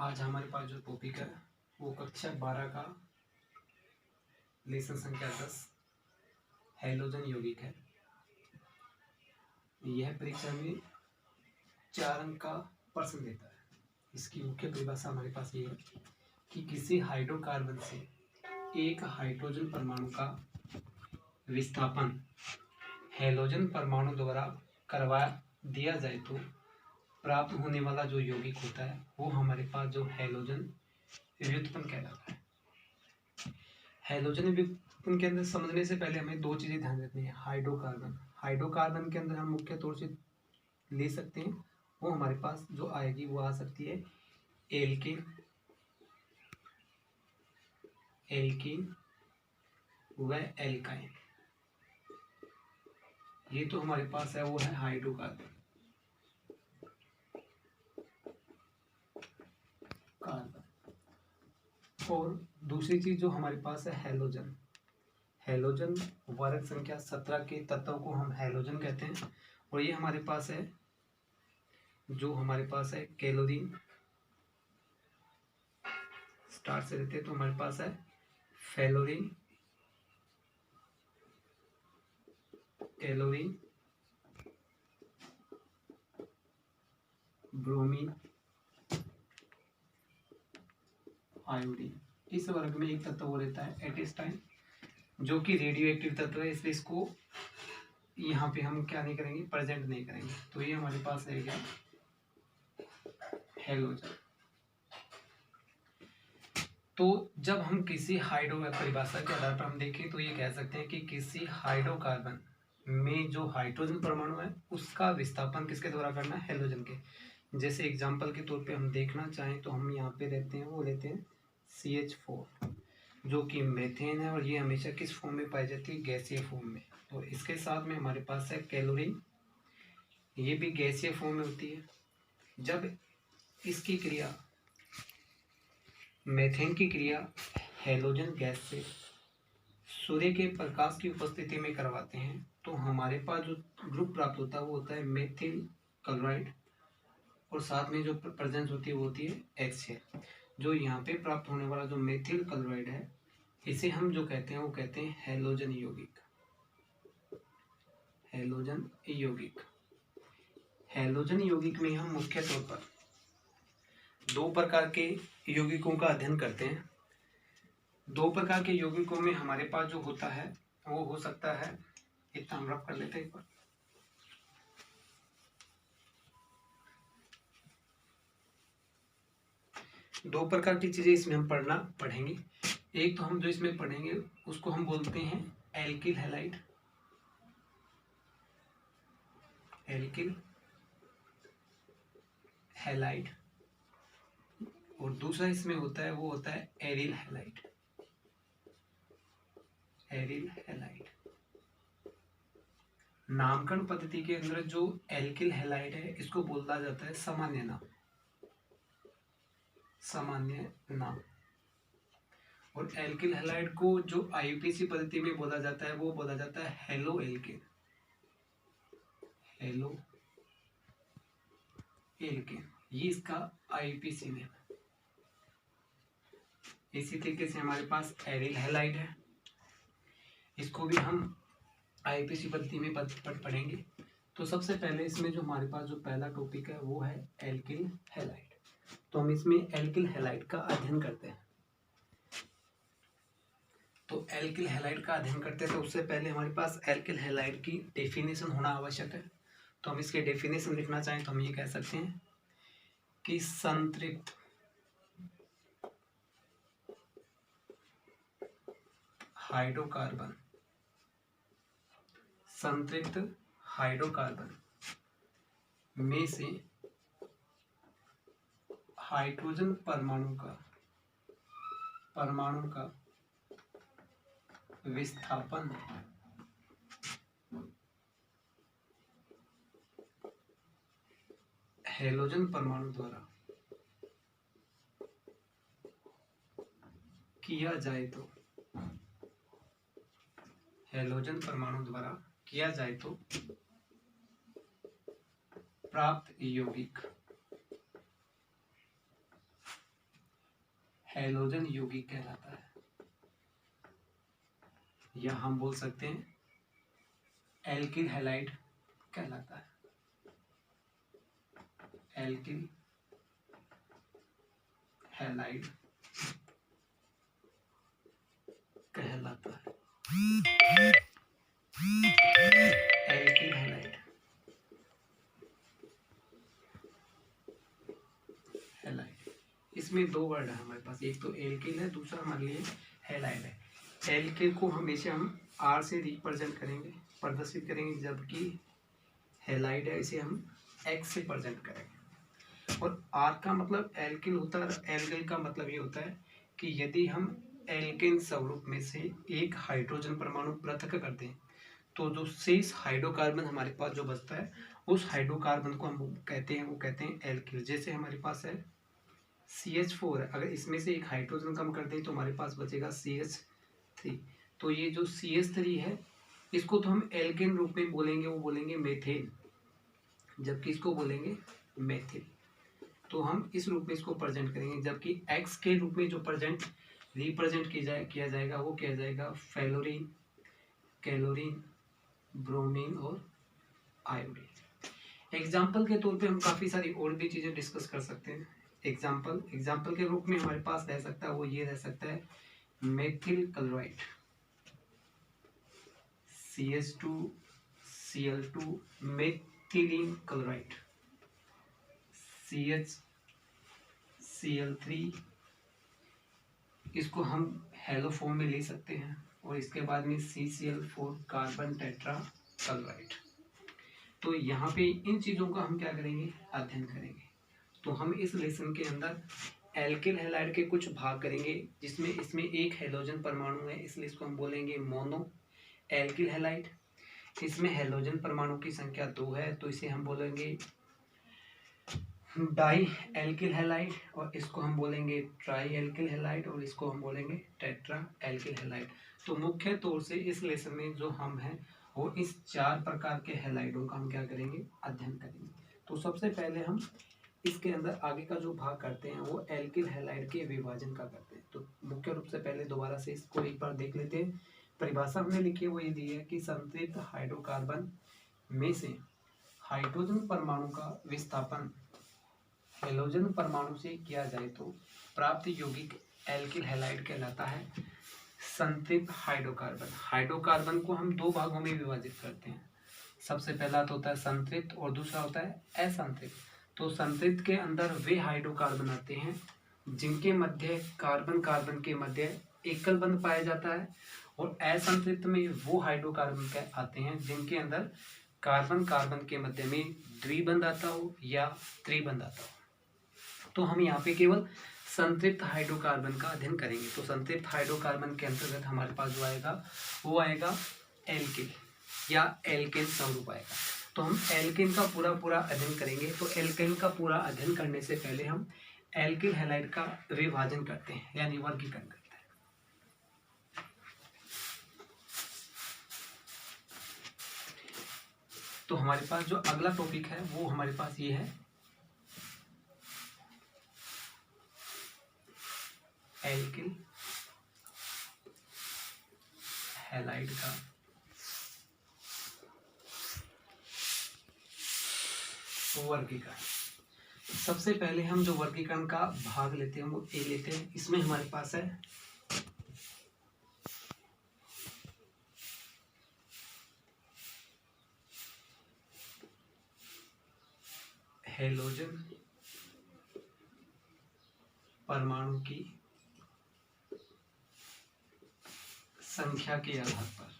आज हमारे पास जो टॉपिक है वो कक्षा 12 का लेसन संख्या 10 हैलोजन यौगिक है। यह परीक्षा में 4 अंक का प्रश्न देता है। इसकी मुख्य परिभाषा हमारे पास ये है कि किसी हाइड्रोकार्बन से एक हाइड्रोजन परमाणु का विस्थापन हैलोजन परमाणु द्वारा करवा दिया जाए तो प्राप्त होने वाला जो यौगिक होता है वो हमारे पास जो हैलोजन व्युत्पन्न कहलाता है। हैलोजन व्युत्पन्न के अंदर समझने से पहले हमें दो चीजें ध्यान रखनी है। हाइड्रोकार्बन के अंदर हम मुख्य तौर से ले सकते हैं, वो हमारे पास जो आएगी वो आ सकती है एल्केन व एल्काइन। ये तो हमारे पास है वो है हाइड्रोकार्बन। और दूसरी चीज जो हमारे पास है हैलोजन वर्ग संख्या 17 के तत्व को हम हैलोजन कहते हैं। और ये हमारे पास है जो हमारे पास है क्लोरीन, स्टार्ट से लेते हैं तो हमारे पास है फ्लोरीन, क्लोरीन, ब्रोमीन, आयोडीन। इस वर्ग में एक तत्व वो रहता है एटिस्टाइन, जो कि रेडियो एक्टिव तत्व है, इसलिए इसको यहाँ पे हम क्या नहीं करेंगे, प्रेजेंट नहीं करेंगे। तो ये हमारे पास रहेगा हैलोजन। तो जब हम किसी परिभाषा के आधार पर हम देखें तो ये कह सकते हैं कि किसी हाइड्रोकार्बन में जो हाइड्रोजन परमाणु है उसका विस्थापन किसके द्वारा करना है, हैलोजन के। जैसे एग्जांपल के तौर पे हम देखना चाहें तो हम यहाँ पे लेते हैं CH4 जो कि मेथेन है, और ये हमेशा किस फॉर्म में पाई जाती है, गैसीय फॉर्म में। और इसके साथ में हमारे पास है क्लोरीन, ये भी गैसीय फॉर्म में होती है। जब इसकी क्रिया मेथेन की क्रिया हैलोजन गैस से सूर्य के प्रकाश की उपस्थिति में करवाते हैं तो हमारे पास जो ग्रुप प्राप्त होता है वो होता है मेथिल क्लोराइड, और साथ में जो प्रेजेंस होती है वो होती है HCl। जो यहाँ पे प्राप्त होने वाला जो मेथिल क्लोराइड है इसे हम जो कहते हैं वो कहते हैं हैलोजन यौगिक। हैलोजन यौगिक में हम मुख्य तौर पर दो प्रकार के यौगिकों का अध्ययन करते हैं। दो प्रकार के यौगिकों में हमारे पास जो होता है वो हो सकता है, इतना हम रफ कर लेते हैं एक बार। दो प्रकार की चीजें इसमें हम पढ़ेंगे। एक तो हम जो इसमें पढ़ेंगे उसको हम बोलते हैं एल्किल हैलाइड, और दूसरा इसमें होता है वो होता है एरिल हैलाइड। नामकरण पद्धति के अंदर जो एल्किल हैलाइड है इसको बोला जाता है सामान्य नाम, और एल्किल हैलाइड को जो IUPAC पद्धति में बोला जाता है वो बोला जाता है हेलो एल्केन। ये इसका IUPAC नेम है। इसी तरीके से हमारे पास एरिल हैलाइड है, इसको भी हम IUPAC पद्धति में पढ़ेंगे। तो सबसे पहले इसमें जो हमारे पास जो पहला टॉपिक है वो है एल्किल हैलाइड। तो हम इसमें एल्किल हैलाइड का अध्ययन करते हैं। तो एल्किल हैलाइड का अध्ययन करते हैं तो उससे पहले हमारे पास एल्किल हैलाइड की डेफिनेशन होना आवश्यक है। तो हम इसके डेफिनेशन लिखना चाहें तो हम ये कह सकते हैं कि संतृप्त हाइड्रोकार्बन में से हाइड्रोजन परमाणु का विस्थापन हैलोजन परमाणु द्वारा किया जाए तो प्राप्त यौगिक हैलोजन यौगिक कहलाता है, या हम बोल सकते हैं एल्किल हैलाइड कहलाता है। एल्किल हैलाइड कहलाता है। एल्किल हैलाइड, हैलाइड, इसमें दो वर्ड है हमारे पास, एक तो एल्किल है, दूसरा हमारे लिए हैलाइड है। एल्किल को हमेशा हम आर से रिप्रेजेंट करेंगे, प्रदर्शित करेंगे, जबकि हैलाइड है इसे हम एक्स से प्रेजेंट करेंगे। और आर का मतलब एल्किल होता है, एल्किल का मतलब ये होता है कि यदि हम एल्केन स्वरूप में से एक हाइड्रोजन परमाणु पृथक करते हैं तो जो शेष हाइड्रोकार्बन हमारे पास जो बचता है उस हाइड्रोकार्बन को हम कहते हैं एल्किल। जैसे हमारे पास है CH4 है, अगर इसमें से एक हाइड्रोजन कम कर दें तो हमारे पास बचेगा CH3। तो ये जो CH3 है इसको तो हम एल्केन रूप में बोलेंगे, वो बोलेंगे मेथेन, जबकि इसको बोलेंगे मेथिल। तो हम इस रूप में इसको प्रेजेंट करेंगे, जबकि एक्स के रूप में जो रिप्रेजेंट किया जाएगा वो किया जाएगा फेलोरीन, कैलोरीन, ब्रोमीन और आयोडीन। एग्जाम्पल के तौर पे हम काफ़ी सारी और भी चीज़ें डिस्कस कर सकते हैं। एग्जाम्पल के रूप में हमारे पास रह सकता है, वो ये रह सकता है methyl chloride, CH2Cl2, methylene chloride, CHCl3, इसको हम हेलो फॉर्म में ले सकते हैं। और इसके बाद में CCl4 कार्बन टेट्रा क्लोराइड। तो यहाँ पे इन चीज़ों का हम क्या करेंगे, अध्ययन करेंगे। तो हम इस लेसन के अंदर एल्किल हैलाइड के कुछ भाग करेंगे, जिसमें इसमें एक हैलोजन परमाणु है, इसलिए इसको हम बोलेंगे मोनो एल्किल हैलाइड। इसमें हैलोजन परमाणु की संख्या 2 है तो इसे हम बोलेंगे डाई एल्किल हैलाइड, और इसको हम बोलेंगे ट्राई एल्किल हैलाइड, और इसको हम बोलेंगे टेट्रा एल्किल हैलाइड। तो मुख्य तौर से इस लेसन में जो हम हैं वो इस 4 प्रकार के हैलाइडों का हम क्या करेंगे, अध्ययन करेंगे। तो सबसे पहले हम इसके अंदर आगे का जो भाग करते हैं वो एल्किल हैलाइड के विभाजन का करते हैं। तो मुख्य रूप से पहले दोबारा से इसको एक बार देख लेते हैं। परिभाषा हमने लिखी है वो ये दी है कि संतृप्त हाइड्रोकार्बन में से हाइड्रोजन परमाणु का विस्थापन हैलोजन परमाणु से किया जाए तो प्राप्त यौगिक एल्किल हैलाइड कहलाता है। संतृप्त हाइड्रोकार्बन को हम 2 भागों में विभाजित करते हैं। सबसे पहला तो होता है संतृप्त और दूसरा होता है असंतृप्त। तो संतृप्त के अंदर वे हाइड्रोकार्बन आते हैं जिनके मध्य कार्बन के मध्य एकल बंध पाया जाता है, और असंतृप्त में वो हाइड्रोकार्बन आते हैं जिनके अंदर कार्बन के मध्य में द्विबंध आता हो या त्रिबंध आता हो। तो हम यहाँ पे केवल संतृप्त हाइड्रोकार्बन का अध्ययन करेंगे। तो संतृप्त हाइड्रोकार्बन के अंतर्गत हमारे पास जो आएगा वो आएगा एल्किल या एल्केन स्वरूप आएगा। तो हम एल्केन का पूरा अध्ययन करेंगे। तो एल्केन का पूरा अध्ययन करने से पहले हम एल्किल हैलाइड का विभाजन करते हैं, यानी वर्गीकरण करते हैं। तो हमारे पास जो अगला टॉपिक है वो हमारे पास ये है एल्किल हैलाइड का वर्गीकरण। सबसे पहले हम जो वर्गीकरण का भाग लेते हैं वो ए लेते हैं। इसमें हमारे पास है हैलोजन परमाणु की संख्या के आधार पर